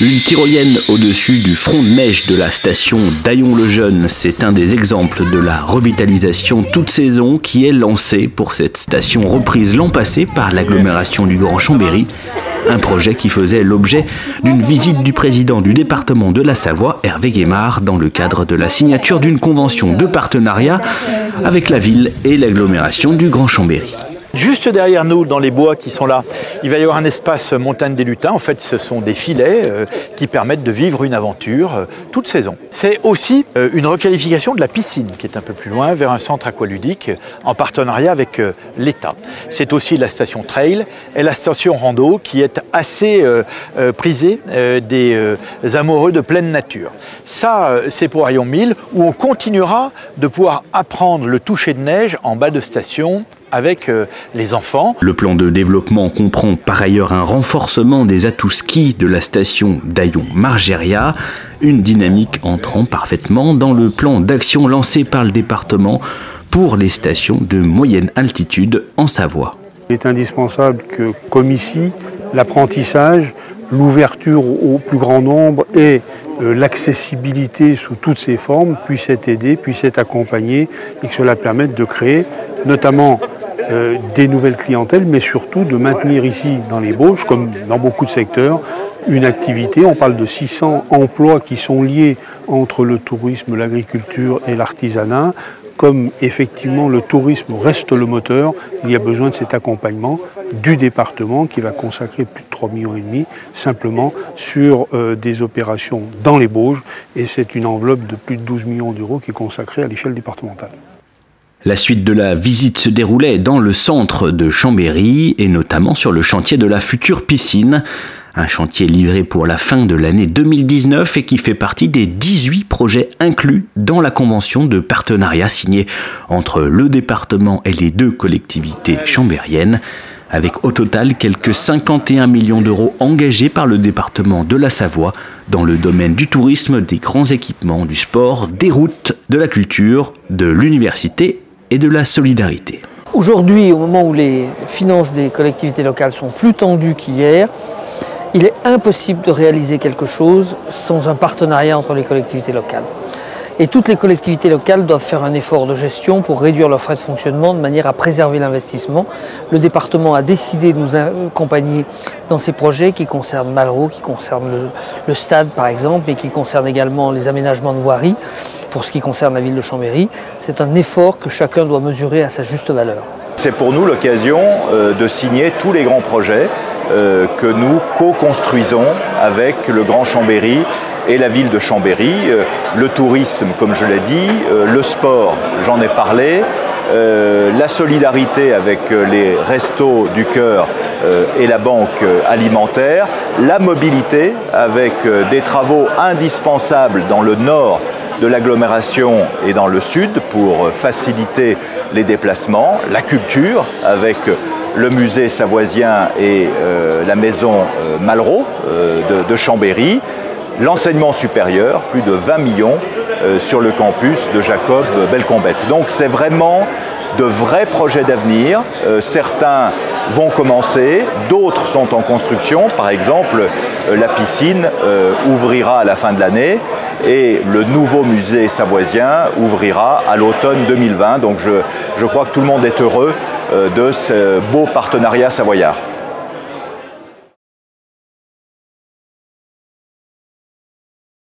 Une tyrolienne au-dessus du front de neige de la station d'Aillon-le-Jeune, c'est un des exemples de la revitalisation toute saison qui est lancée pour cette station reprise l'an passé par l'agglomération du Grand Chambéry. Un projet qui faisait l'objet d'une visite du président du département de la Savoie, Hervé Guémard, dans le cadre de la signature d'une convention de partenariat avec la ville et l'agglomération du Grand Chambéry. Juste derrière nous, dans les bois qui sont là, il va y avoir un espace montagne des lutins. En fait, ce sont des filets qui permettent de vivre une aventure toute saison. C'est aussi une requalification de la piscine qui est un peu plus loin vers un centre aqualudique en partenariat avec l'État. C'est aussi la station trail et la station rando qui est assez prisée des amoureux de pleine nature. Ça, c'est pour Aillon 1000 où on continuera de pouvoir apprendre le toucher de neige en bas de station avec les enfants. Le plan de développement comprend par ailleurs un renforcement des atouts ski de la station d'Aillon-Margéria, une dynamique entrant parfaitement dans le plan d'action lancé par le département pour les stations de moyenne altitude en Savoie. Il est indispensable que, comme ici, l'apprentissage, l'ouverture au plus grand nombre et l'accessibilité sous toutes ses formes puissent être aidées, puissent être accompagnées et que cela permette de créer notamment des nouvelles clientèles, mais surtout de maintenir ici dans les Bauges, comme dans beaucoup de secteurs, une activité. On parle de 600 emplois qui sont liés entre le tourisme, l'agriculture et l'artisanat. Comme effectivement le tourisme reste le moteur, il y a besoin de cet accompagnement du département qui va consacrer plus de 3,5 millions simplement sur des opérations dans les Bauges. Et c'est une enveloppe de plus de 12 millions d'euros qui est consacrée à l'échelle départementale. La suite de la visite se déroulait dans le centre de Chambéry et notamment sur le chantier de la future piscine. Un chantier livré pour la fin de l'année 2019 et qui fait partie des 18 projets inclus dans la convention de partenariat signée entre le département et les deux collectivités chambériennes, avec au total quelques 51 millions d'euros engagés par le département de la Savoie dans le domaine du tourisme, des grands équipements, du sport, des routes, de la culture, de l'université et de la solidarité. Aujourd'hui, au moment où les finances des collectivités locales sont plus tendues qu'hier, il est impossible de réaliser quelque chose sans un partenariat entre les collectivités locales. Et toutes les collectivités locales doivent faire un effort de gestion pour réduire leurs frais de fonctionnement de manière à préserver l'investissement. Le département a décidé de nous accompagner dans ces projets qui concernent Malraux, qui concernent le stade par exemple, et qui concernent également les aménagements de voirie pour ce qui concerne la ville de Chambéry. C'est un effort que chacun doit mesurer à sa juste valeur. C'est pour nous l'occasion de signer tous les grands projets que nous co-construisons avec le Grand Chambéry et la ville de Chambéry. Le tourisme, comme je l'ai dit, le sport, j'en ai parlé, la solidarité avec les Restos du Cœur et la banque alimentaire, la mobilité avec des travaux indispensables dans le nord de l'agglomération et dans le sud pour faciliter les déplacements, la culture avec le musée savoisien et la maison Malraux de Chambéry, l'enseignement supérieur, plus de 20 millions sur le campus de Jacob Belcombette. Donc c'est vraiment de vrais projets d'avenir. Certains vont commencer, d'autres sont en construction. Par exemple, la piscine ouvrira à la fin de l'année et le nouveau musée savoisien ouvrira à l'automne 2020. Donc je crois que tout le monde est heureux de ce beau partenariat savoyard.